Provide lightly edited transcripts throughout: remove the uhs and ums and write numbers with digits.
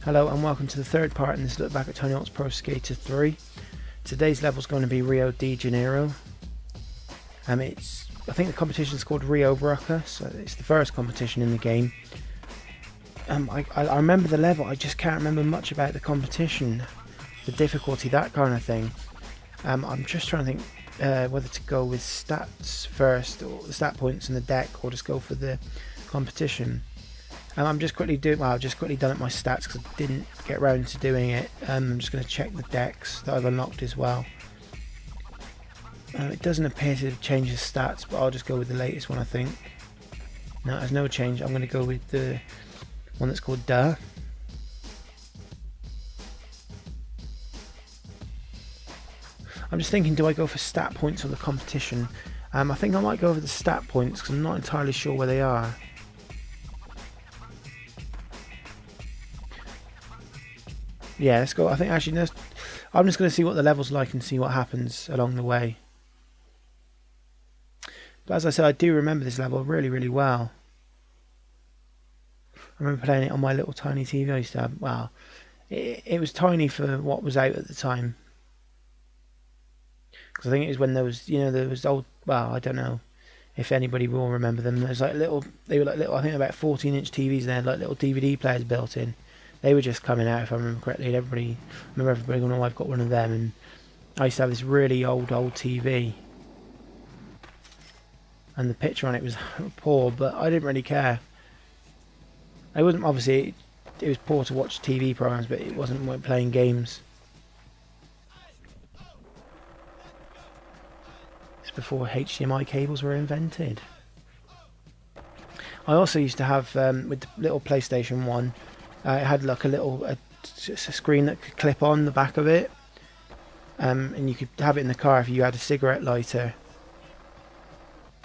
Hello and welcome to the third part in this look back at Tony Hawk's Pro Skater 3. Today's level is going to be Rio De Janeiro. I think the competition is called Rio Ruckus. It's the first competition in the game. I remember the level, I just can't remember much about the competition, the difficulty, that kind of thing. I'm just trying to think whether to go with stats first, or the stat points in the deck, or just go for the competition. I've just quickly done it my stats because I didn't get around to doing it. I'm just going to check the decks that I've unlocked as well. It doesn't appear to change the stats, but I'll just go with the latest one, I think. No, there's no change. I'm going to go with the one that's called Duh. I'm just thinking, do I go for stat points or the competition? I think I might go over the stat points because I'm not entirely sure where they are. Yeah, let's go. I think actually, I'm just going to see what the level's like and see what happens along the way. But as I said, I do remember this level really, really well. I remember playing it on my little tiny TV I used to have. Wow, it was tiny for what was out at the time. Because I think it was when there was old. Well, I don't know if anybody will remember them. There's like little. They were like little. I think about 14-inch TVs. And they had like little DVD players built in. They were just coming out, if I remember correctly, and I remember everybody going, "Oh, I've got one of them." And I used to have this really old TV, and the picture on it was poor, but I didn't really care. It wasn't, obviously, it was poor to watch TV programs, but it wasn't like playing games. It's before HDMI cables were invented. I also used to have, with the little PlayStation 1, it had like a screen that could clip on the back of it, and you could have it in the car if you had a cigarette lighter.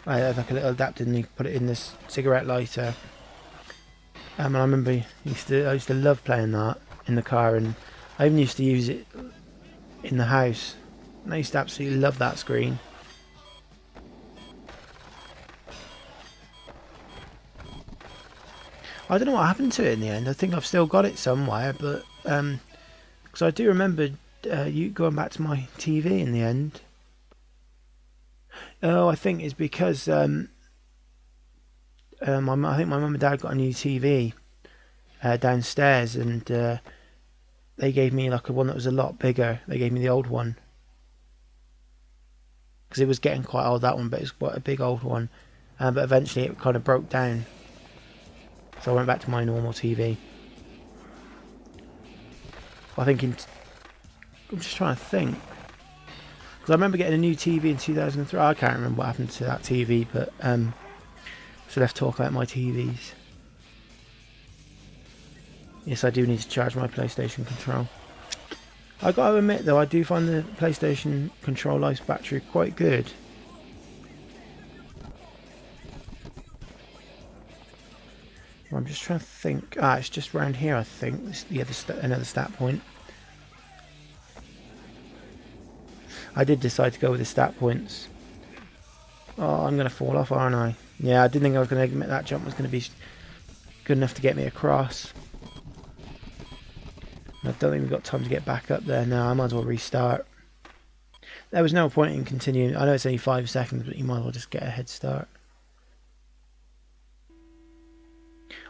I had like a little adapter, and you could put it in this cigarette lighter. And I remember I used to love playing that in the car, and I even used to use it in the house. And I used to absolutely love that screen. I don't know what happened to it in the end. I think I've still got it somewhere, but because I do remember you going back to my TV in the end. Oh, I think it's because I think my mum and dad got a new TV downstairs, and they gave me like one that was a lot bigger. They gave me the old one because it was getting quite old, that one, but it's quite a big old one. But eventually it kind of broke down. So I went back to my normal TV. I'm just trying to think. Because I remember getting a new TV in 2003. I can't remember what happened to that TV, but so let's talk about my TVs. Yes, I do need to charge my PlayStation control. I got to admit though, I do find the PlayStation control life battery quite good. I'm just trying to think. It's just around here, I think. This is another stat point. I did decide to go with the stat points. Oh, I'm going to fall off, aren't I? Yeah, I didn't think I was going to make that jump was going to be good enough to get me across. I don't think we've got time to get back up there now. I might as well restart. There was no point in continuing. I know it's only 5 seconds, but you might as well just get a head start.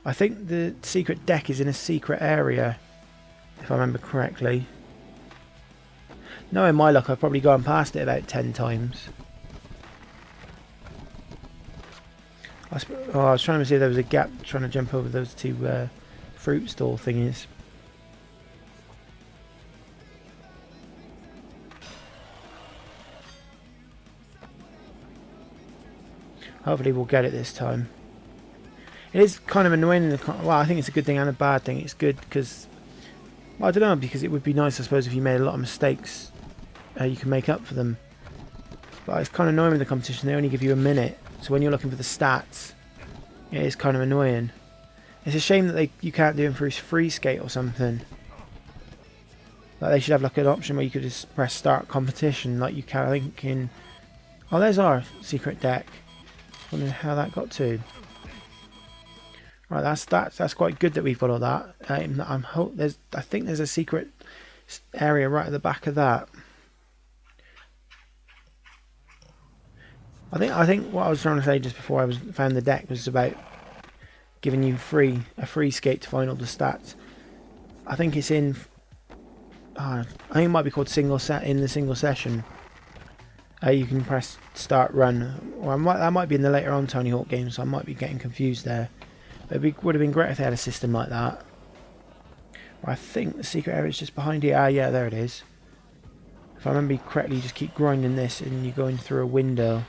I think the secret deck is in a secret area, if I remember correctly. Knowing my luck, I've probably gone past it about 10 times. I was trying to see if there was a gap, trying to jump over those two fruit stall thingies. Hopefully we'll get it this time. It is kind of annoying. Well, I think it's a good thing and a bad thing. It's good because, well, I don't know, because it would be nice, I suppose, if you made a lot of mistakes, you can make up for them. But it's kind of annoying with the competition. They only give you a minute, so when you're looking for the stats, it is kind of annoying. It's a shame that you can't do them through free skate or something. Like they should have like an option where you could just press start competition, like you can, I think, in. Oh, there's our secret deck. Wondering how that got to. Right, that's quite good that we've got all that. I think there's a secret area right at the back of that. I think what I was trying to say just before I found the deck was about giving you a free skate to find all the stats. I think it's in. I think it might be called in the single session. You can press start run, or that might be in the later on Tony Hawk game, so I might be getting confused there. But it would have been great if they had a system like that. I think the secret area is just behind here. Ah, yeah, there it is. If I remember correctly, you just keep grinding this and you're going through a window.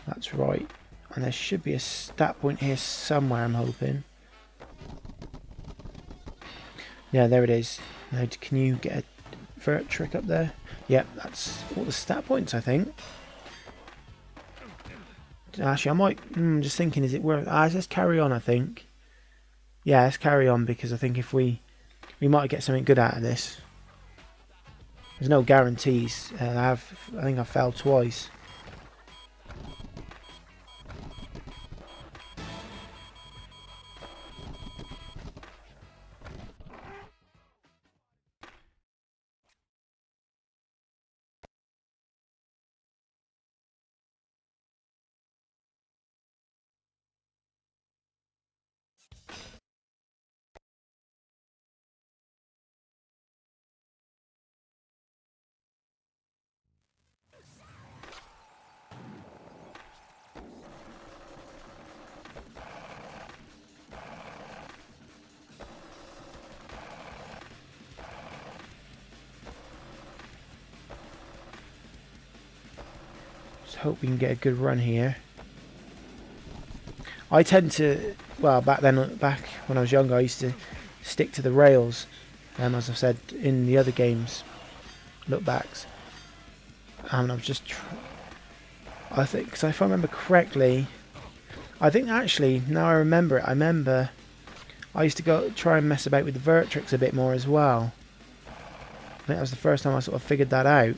That's right. And there should be a stat point here somewhere, I'm hoping. Yeah, there it is. Now, can you get a vert trick up there? Yep, that's all the stat points, I think. Actually, I might... just thinking, is it worth... let's carry on, I think. Yeah, let's carry on, because I think if we might get something good out of this. There's no guarantees. I think I failed twice. Hope we can get a good run here. I tend to, well, back when I was younger, I used to stick to the rails, as I've said in the other games, look backs, and I've just, I think, because if I remember correctly, I think actually, now I remember it, I used to try and mess about with the vert tricks a bit more as well. I think that was the first time I sort of figured that out.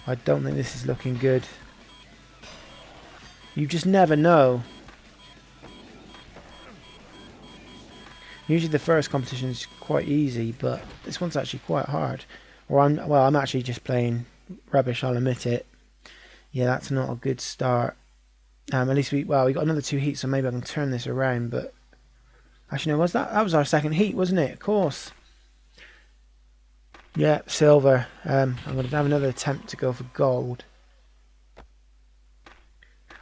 I don't think this is looking good. You just never know. Usually the first competition is quite easy, but this one's actually quite hard. Or I'm actually just playing rubbish, I'll admit it. Yeah, that's not a good start. At least we got another 2 heats, so maybe I can turn this around, but actually no, that was our second heat, wasn't it? Of course. Yeah, silver. I'm going to have another attempt to go for gold.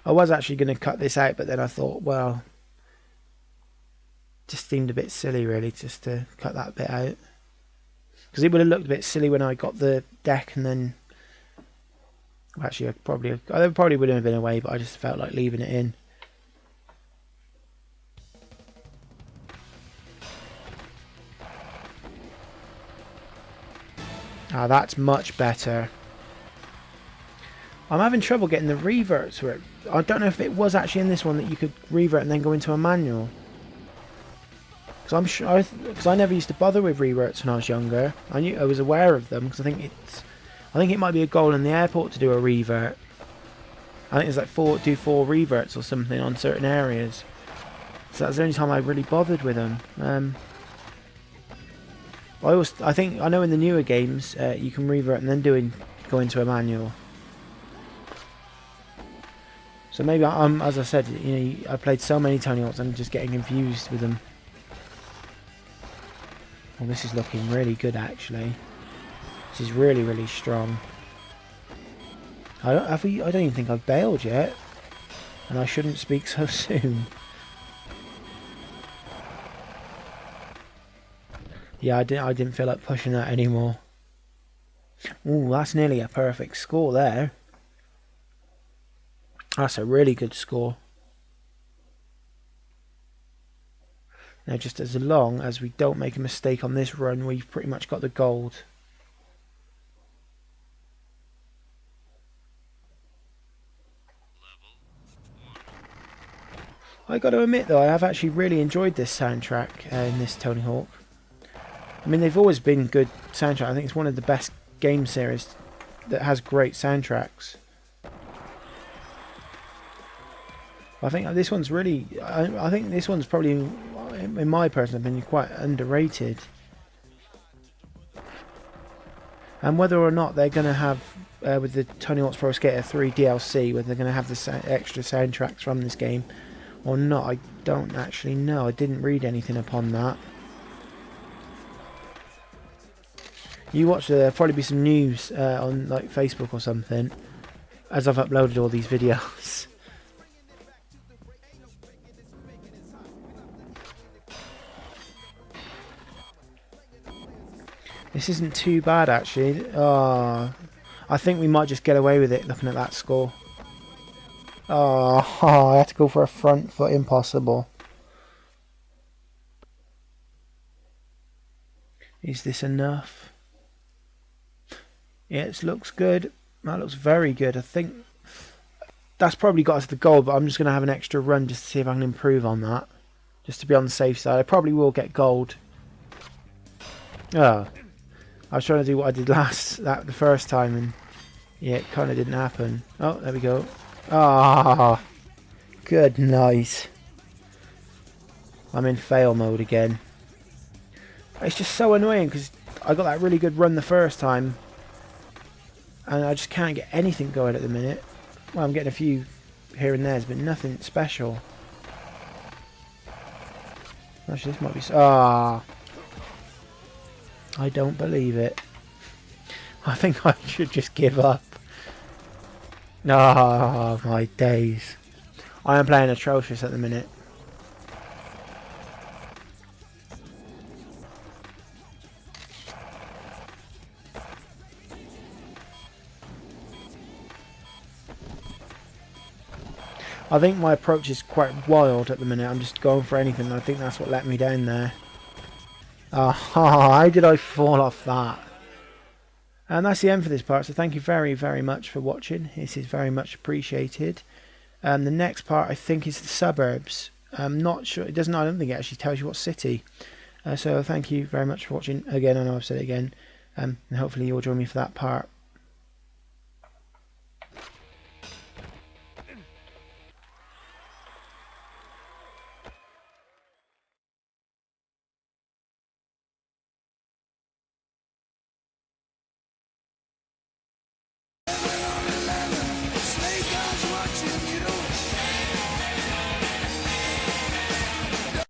I was actually going to cut this out, but then I thought, well, just seemed a bit silly, really, just to cut that bit out. Because it would have looked a bit silly when I got the deck, and then... Well, actually, I probably wouldn't have been away, but I just felt like leaving it in. Ah, that's much better. I'm having trouble getting the reverts where I don't know if it was actually in this one that you could revert and then go into a manual. Because I'm sure, because I never used to bother with reverts when I was younger. I was aware of them because I think it might be a goal in the airport to do a revert. I think it's like do four reverts or something on certain areas. So that's the only time I really bothered with them. I know in the newer games you can revert and then go into a manual. So maybe as I said, I played so many Tony Hawks, I'm just getting confused with them. Well, this is looking really good actually. This is really, really strong. I don't even think I've bailed yet, and I shouldn't speak so soon. Yeah, I didn't feel like pushing that anymore. Ooh, that's nearly a perfect score there. That's a really good score. Now, just as long as we don't make a mistake on this run, we've pretty much got the gold. I got to admit though, I have actually really enjoyed this soundtrack in this Tony Hawk. I mean, they've always been good soundtrack. I think it's one of the best game series that has great soundtracks. I think this one's really. I think this one's probably, in my personal opinion, quite underrated. And whether or not they're going to have, with the Tony Hawk's Pro Skater 3 DLC, whether they're going to have the extra soundtracks from this game or not, I don't actually know. I didn't read anything upon that. You watch, there'll probably be some news on like Facebook or something, as I've uploaded all these videos. This isn't too bad actually. Oh, I think we might just get away with it looking at that score. Oh, I had to go for a front foot, impossible. Is this enough? Yeah, it looks good. That looks very good. I think that's probably got us to the goal, but I'm just going to have an extra run just to see if I can improve on that. Just to be on the safe side. I probably will get gold. Oh, I was trying to do what I did the first time, and yeah, it kind of didn't happen. Oh, there we go. Ah, good night. I'm in fail mode again. It's just so annoying because I got that really good run the first time, and I just can't get anything going at the minute. Well, I'm getting a few here and there, but nothing special. Actually, this might be... Ah, I don't believe it. I think I should just give up. Ah, my days. I am playing atrocious at the minute. I think my approach is quite wild at the minute. I'm just going for anything. I think that's what let me down there. Ah, how did I fall off that? And that's the end for this part. So thank you very, very much for watching. This is very much appreciated. The next part I think is the suburbs. I'm not sure. It doesn't. I don't think it actually tells you what city. So thank you very much for watching. Again, I know I've said it again. And hopefully you'll join me for that part.